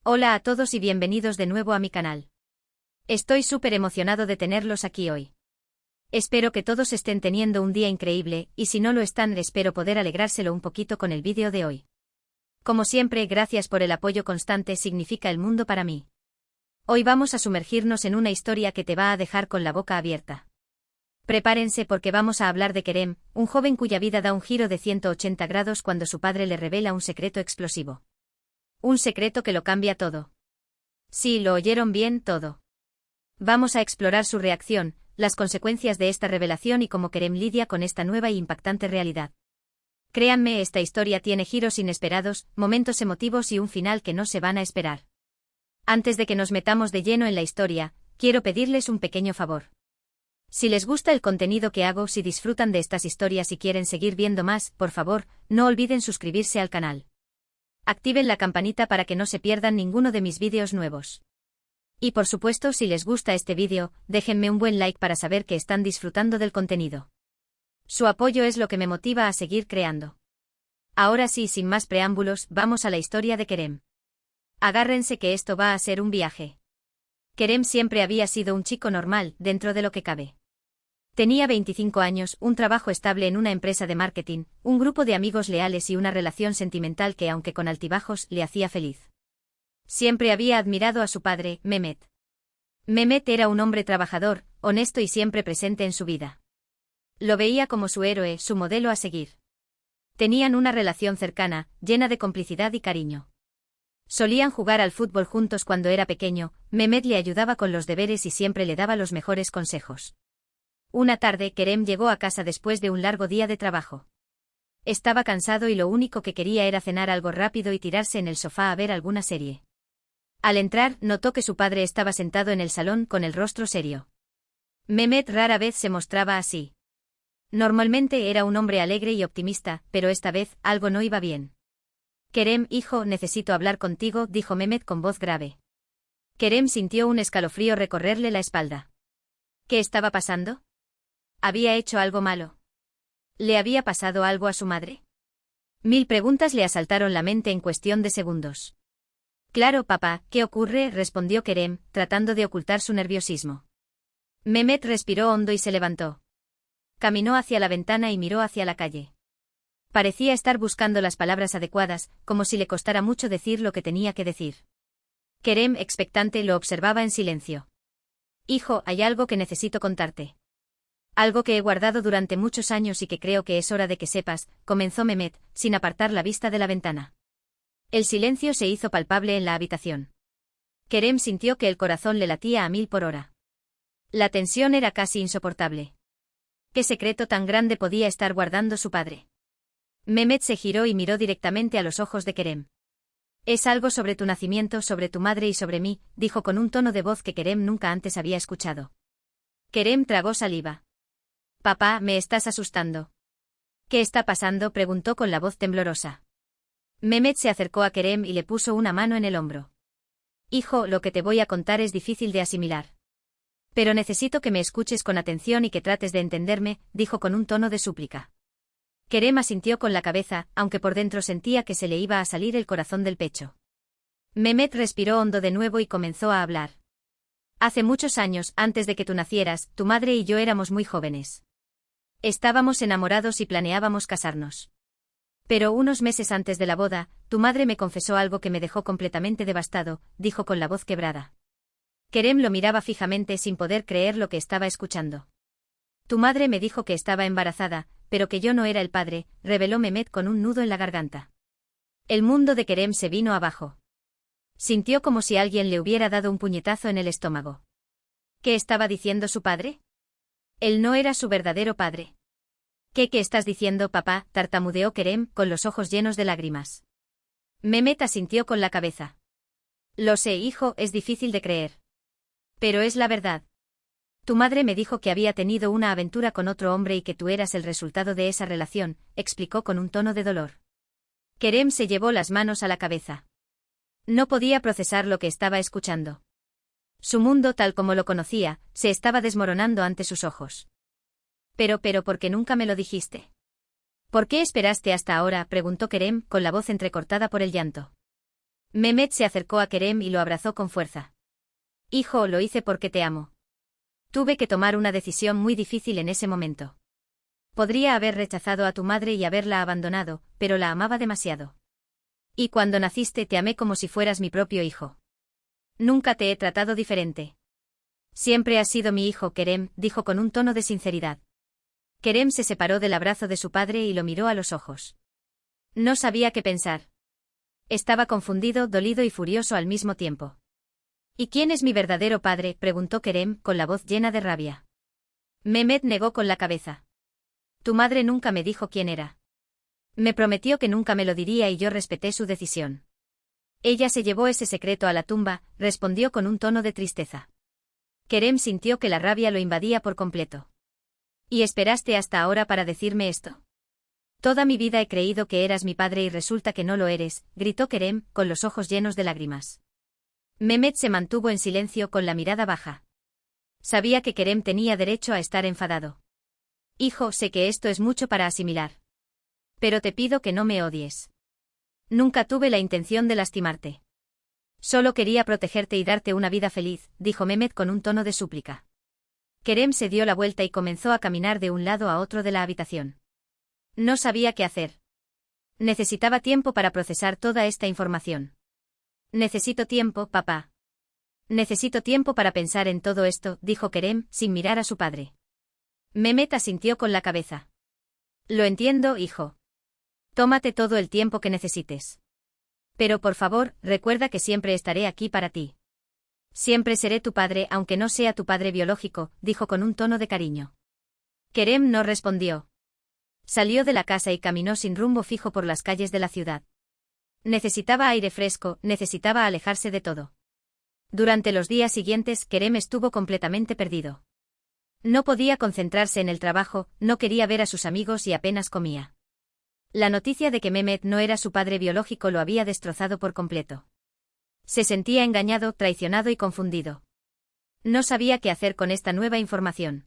Hola a todos y bienvenidos de nuevo a mi canal. Estoy súper emocionado de tenerlos aquí hoy. Espero que todos estén teniendo un día increíble, y si no lo están, espero poder alegrárselo un poquito con el vídeo de hoy. Como siempre, gracias por el apoyo constante, significa el mundo para mí. Hoy vamos a sumergirnos en una historia que te va a dejar con la boca abierta. Prepárense porque vamos a hablar de Kerem, un joven cuya vida da un giro de 180 grados cuando su padre le revela un secreto explosivo. Un secreto que lo cambia todo. Sí, lo oyeron bien, todo. Vamos a explorar su reacción, las consecuencias de esta revelación y cómo Kerem lidia con esta nueva e impactante realidad. Créanme, esta historia tiene giros inesperados, momentos emotivos y un final que no se van a esperar. Antes de que nos metamos de lleno en la historia, quiero pedirles un pequeño favor. Si les gusta el contenido que hago, si disfrutan de estas historias y quieren seguir viendo más, por favor, no olviden suscribirse al canal. Activen la campanita para que no se pierdan ninguno de mis vídeos nuevos. Y por supuesto, si les gusta este vídeo, déjenme un buen like para saber que están disfrutando del contenido. Su apoyo es lo que me motiva a seguir creando. Ahora sí, sin más preámbulos, vamos a la historia de Kerem. Agárrense que esto va a ser un viaje. Kerem siempre había sido un chico normal, dentro de lo que cabe. Tenía 25 años, un trabajo estable en una empresa de marketing, un grupo de amigos leales y una relación sentimental que, aunque con altibajos, le hacía feliz. Siempre había admirado a su padre, Mehmet. Mehmet era un hombre trabajador, honesto y siempre presente en su vida. Lo veía como su héroe, su modelo a seguir. Tenían una relación cercana, llena de complicidad y cariño. Solían jugar al fútbol juntos cuando era pequeño, Mehmet le ayudaba con los deberes y siempre le daba los mejores consejos. Una tarde, Kerem llegó a casa después de un largo día de trabajo. Estaba cansado y lo único que quería era cenar algo rápido y tirarse en el sofá a ver alguna serie. Al entrar, notó que su padre estaba sentado en el salón con el rostro serio. Mehmet rara vez se mostraba así. Normalmente era un hombre alegre y optimista, pero esta vez, algo no iba bien. Kerem, hijo, necesito hablar contigo, dijo Mehmet con voz grave. Kerem sintió un escalofrío recorrerle la espalda. ¿Qué estaba pasando? ¿Había hecho algo malo? ¿Le había pasado algo a su madre? Mil preguntas le asaltaron la mente en cuestión de segundos. Claro, papá, ¿qué ocurre?, respondió Kerem, tratando de ocultar su nerviosismo. Mehmet respiró hondo y se levantó. Caminó hacia la ventana y miró hacia la calle. Parecía estar buscando las palabras adecuadas, como si le costara mucho decir lo que tenía que decir. Kerem, expectante, lo observaba en silencio. Hijo, hay algo que necesito contarte. Algo que he guardado durante muchos años y que creo que es hora de que sepas, comenzó Mehmet, sin apartar la vista de la ventana. El silencio se hizo palpable en la habitación. Kerem sintió que el corazón le latía a 1000 por hora. La tensión era casi insoportable. ¿Qué secreto tan grande podía estar guardando su padre? Mehmet se giró y miró directamente a los ojos de Kerem. Es algo sobre tu nacimiento, sobre tu madre y sobre mí, dijo con un tono de voz que Kerem nunca antes había escuchado. Kerem tragó saliva. Papá, me estás asustando. ¿Qué está pasando?, preguntó con la voz temblorosa. Mehmet se acercó a Kerem y le puso una mano en el hombro. Hijo, lo que te voy a contar es difícil de asimilar. Pero necesito que me escuches con atención y que trates de entenderme, dijo con un tono de súplica. Kerem asintió con la cabeza, aunque por dentro sentía que se le iba a salir el corazón del pecho. Mehmet respiró hondo de nuevo y comenzó a hablar. Hace muchos años, antes de que tú nacieras, tu madre y yo éramos muy jóvenes. Estábamos enamorados y planeábamos casarnos. Pero unos meses antes de la boda, tu madre me confesó algo que me dejó completamente devastado, dijo con la voz quebrada. Kerem lo miraba fijamente sin poder creer lo que estaba escuchando. Tu madre me dijo que estaba embarazada, pero que yo no era el padre, reveló Mehmet con un nudo en la garganta. El mundo de Kerem se vino abajo. Sintió como si alguien le hubiera dado un puñetazo en el estómago. ¿Qué estaba diciendo su padre? Él no era su verdadero padre. ¿Qué estás diciendo, papá?, tartamudeó Kerem, con los ojos llenos de lágrimas. Mehmet asintió con la cabeza. Lo sé, hijo, es difícil de creer. Pero es la verdad. Tu madre me dijo que había tenido una aventura con otro hombre y que tú eras el resultado de esa relación, explicó con un tono de dolor. Kerem se llevó las manos a la cabeza. No podía procesar lo que estaba escuchando. Su mundo, tal como lo conocía, se estaba desmoronando ante sus ojos. Pero, ¿por qué nunca me lo dijiste? ¿Por qué esperaste hasta ahora?, preguntó Kerem, con la voz entrecortada por el llanto. Mehmet se acercó a Kerem y lo abrazó con fuerza. Hijo, lo hice porque te amo. Tuve que tomar una decisión muy difícil en ese momento. Podría haber rechazado a tu madre y haberla abandonado, pero la amaba demasiado. Y cuando naciste te amé como si fueras mi propio hijo. Nunca te he tratado diferente. Siempre has sido mi hijo, Kerem, dijo con un tono de sinceridad. Kerem se separó del abrazo de su padre y lo miró a los ojos. No sabía qué pensar. Estaba confundido, dolido y furioso al mismo tiempo. ¿Y quién es mi verdadero padre?, preguntó Kerem, con la voz llena de rabia. Mehmet negó con la cabeza. Tu madre nunca me dijo quién era. Me prometió que nunca me lo diría y yo respeté su decisión. Ella se llevó ese secreto a la tumba, respondió con un tono de tristeza. Kerem sintió que la rabia lo invadía por completo. ¿Y esperaste hasta ahora para decirme esto? Toda mi vida he creído que eras mi padre y resulta que no lo eres, gritó Kerem, con los ojos llenos de lágrimas. Mehmet se mantuvo en silencio con la mirada baja. Sabía que Kerem tenía derecho a estar enfadado. Hijo, sé que esto es mucho para asimilar. Pero te pido que no me odies. Nunca tuve la intención de lastimarte. Solo quería protegerte y darte una vida feliz, dijo Mehmet con un tono de súplica. Kerem se dio la vuelta y comenzó a caminar de un lado a otro de la habitación. No sabía qué hacer. Necesitaba tiempo para procesar toda esta información. Necesito tiempo, papá. Necesito tiempo para pensar en todo esto, dijo Kerem, sin mirar a su padre. Mehmet asintió con la cabeza. Lo entiendo, hijo. Tómate todo el tiempo que necesites. Pero por favor, recuerda que siempre estaré aquí para ti. Siempre seré tu padre aunque no sea tu padre biológico, dijo con un tono de cariño. Kerem no respondió. Salió de la casa y caminó sin rumbo fijo por las calles de la ciudad. Necesitaba aire fresco, necesitaba alejarse de todo. Durante los días siguientes, Kerem estuvo completamente perdido. No podía concentrarse en el trabajo, no quería ver a sus amigos y apenas comía. La noticia de que Mehmet no era su padre biológico lo había destrozado por completo. Se sentía engañado, traicionado y confundido. No sabía qué hacer con esta nueva información.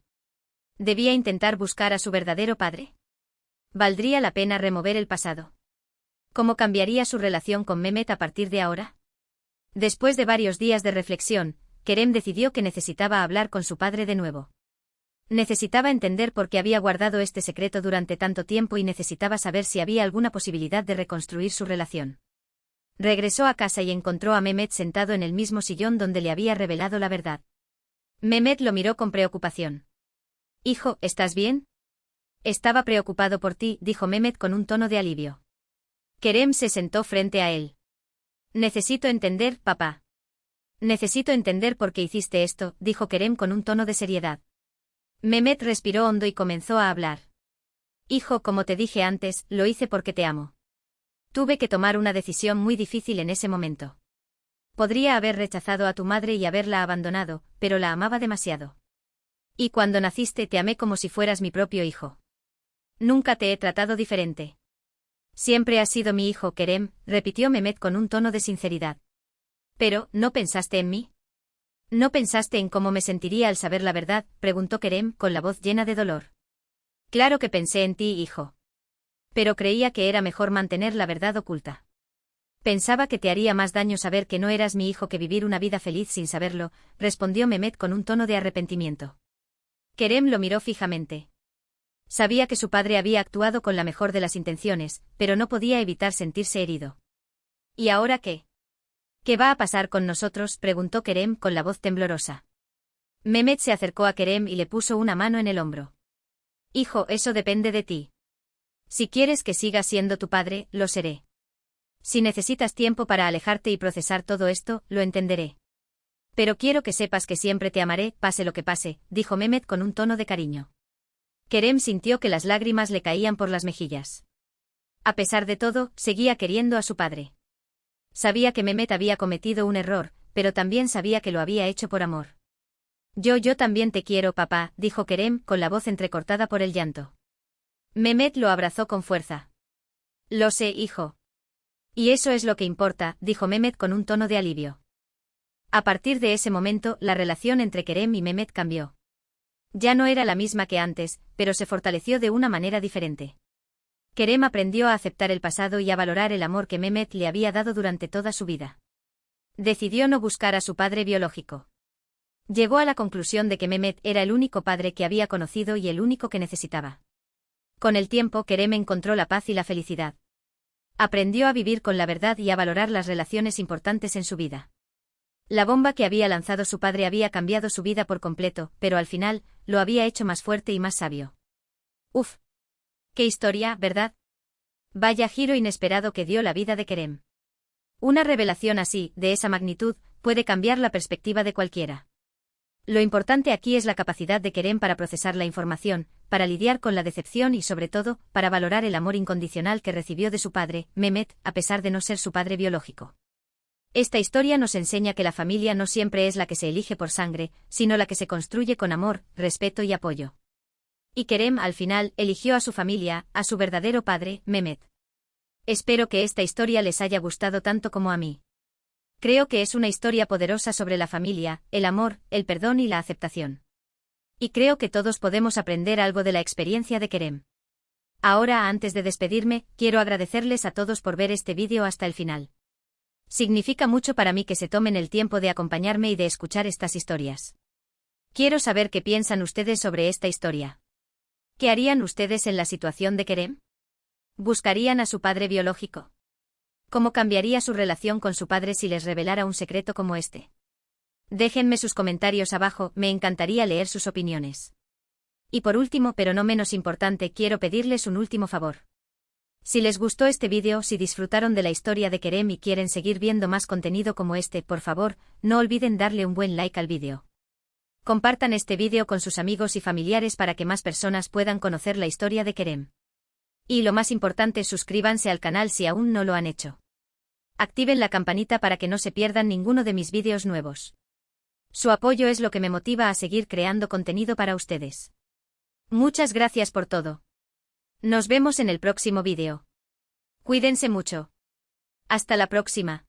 ¿Debía intentar buscar a su verdadero padre? ¿Valdría la pena remover el pasado? ¿Cómo cambiaría su relación con Mehmet a partir de ahora? Después de varios días de reflexión, Kerem decidió que necesitaba hablar con su padre de nuevo. Necesitaba entender por qué había guardado este secreto durante tanto tiempo y necesitaba saber si había alguna posibilidad de reconstruir su relación. Regresó a casa y encontró a Mehmet sentado en el mismo sillón donde le había revelado la verdad. Mehmet lo miró con preocupación. Hijo, ¿estás bien? Estaba preocupado por ti, dijo Mehmet con un tono de alivio. Kerem se sentó frente a él. Necesito entender, papá. Necesito entender por qué hiciste esto, dijo Kerem con un tono de seriedad. Mehmet respiró hondo y comenzó a hablar. Hijo, como te dije antes, lo hice porque te amo. Tuve que tomar una decisión muy difícil en ese momento. Podría haber rechazado a tu madre y haberla abandonado, pero la amaba demasiado. Y cuando naciste te amé como si fueras mi propio hijo. Nunca te he tratado diferente. Siempre has sido mi hijo, Kerem, repitió Mehmet con un tono de sinceridad. Pero, ¿no pensaste en mí? ¿No pensaste en cómo me sentiría al saber la verdad?, preguntó Kerem con la voz llena de dolor. Claro que pensé en ti, hijo. Pero creía que era mejor mantener la verdad oculta. Pensaba que te haría más daño saber que no eras mi hijo que vivir una vida feliz sin saberlo, respondió Mehmet con un tono de arrepentimiento. Kerem lo miró fijamente. Sabía que su padre había actuado con la mejor de las intenciones, pero no podía evitar sentirse herido. ¿Y ahora qué? ¿Qué va a pasar con nosotros?, preguntó Kerem con la voz temblorosa. Mehmet se acercó a Kerem y le puso una mano en el hombro. Hijo, eso depende de ti. Si quieres que siga siendo tu padre, lo seré. Si necesitas tiempo para alejarte y procesar todo esto, lo entenderé. Pero quiero que sepas que siempre te amaré, pase lo que pase, dijo Mehmet con un tono de cariño. Kerem sintió que las lágrimas le caían por las mejillas. A pesar de todo, seguía queriendo a su padre. Sabía que Mehmet había cometido un error, pero también sabía que lo había hecho por amor. Yo también te quiero, papá, dijo Kerem con la voz entrecortada por el llanto. Mehmet lo abrazó con fuerza. Lo sé, hijo. Y eso es lo que importa, dijo Mehmet con un tono de alivio. A partir de ese momento, la relación entre Kerem y Mehmet cambió. Ya no era la misma que antes, pero se fortaleció de una manera diferente. Kerem aprendió a aceptar el pasado y a valorar el amor que Mehmet le había dado durante toda su vida. Decidió no buscar a su padre biológico. Llegó a la conclusión de que Mehmet era el único padre que había conocido y el único que necesitaba. Con el tiempo, Kerem encontró la paz y la felicidad. Aprendió a vivir con la verdad y a valorar las relaciones importantes en su vida. La bomba que había lanzado su padre había cambiado su vida por completo, pero al final, lo había hecho más fuerte y más sabio. Uf. Qué historia, ¿verdad? Vaya giro inesperado que dio la vida de Kerem. Una revelación así, de esa magnitud, puede cambiar la perspectiva de cualquiera. Lo importante aquí es la capacidad de Kerem para procesar la información, para lidiar con la decepción y sobre todo, para valorar el amor incondicional que recibió de su padre, Mehmet, a pesar de no ser su padre biológico. Esta historia nos enseña que la familia no siempre es la que se elige por sangre, sino la que se construye con amor, respeto y apoyo. Y Kerem, al final, eligió a su familia, a su verdadero padre, Mehmet. Espero que esta historia les haya gustado tanto como a mí. Creo que es una historia poderosa sobre la familia, el amor, el perdón y la aceptación. Y creo que todos podemos aprender algo de la experiencia de Kerem. Ahora, antes de despedirme, quiero agradecerles a todos por ver este vídeo hasta el final. Significa mucho para mí que se tomen el tiempo de acompañarme y de escuchar estas historias. Quiero saber qué piensan ustedes sobre esta historia. ¿Qué harían ustedes en la situación de Kerem? ¿Buscarían a su padre biológico? ¿Cómo cambiaría su relación con su padre si les revelara un secreto como este? Déjenme sus comentarios abajo, me encantaría leer sus opiniones. Y por último, pero no menos importante, quiero pedirles un último favor. Si les gustó este vídeo, si disfrutaron de la historia de Kerem y quieren seguir viendo más contenido como este, por favor, no olviden darle un buen like al vídeo. Compartan este vídeo con sus amigos y familiares para que más personas puedan conocer la historia de Kerem. Y lo más importante, suscríbanse al canal si aún no lo han hecho. Activen la campanita para que no se pierdan ninguno de mis vídeos nuevos. Su apoyo es lo que me motiva a seguir creando contenido para ustedes. Muchas gracias por todo. Nos vemos en el próximo vídeo. Cuídense mucho. Hasta la próxima.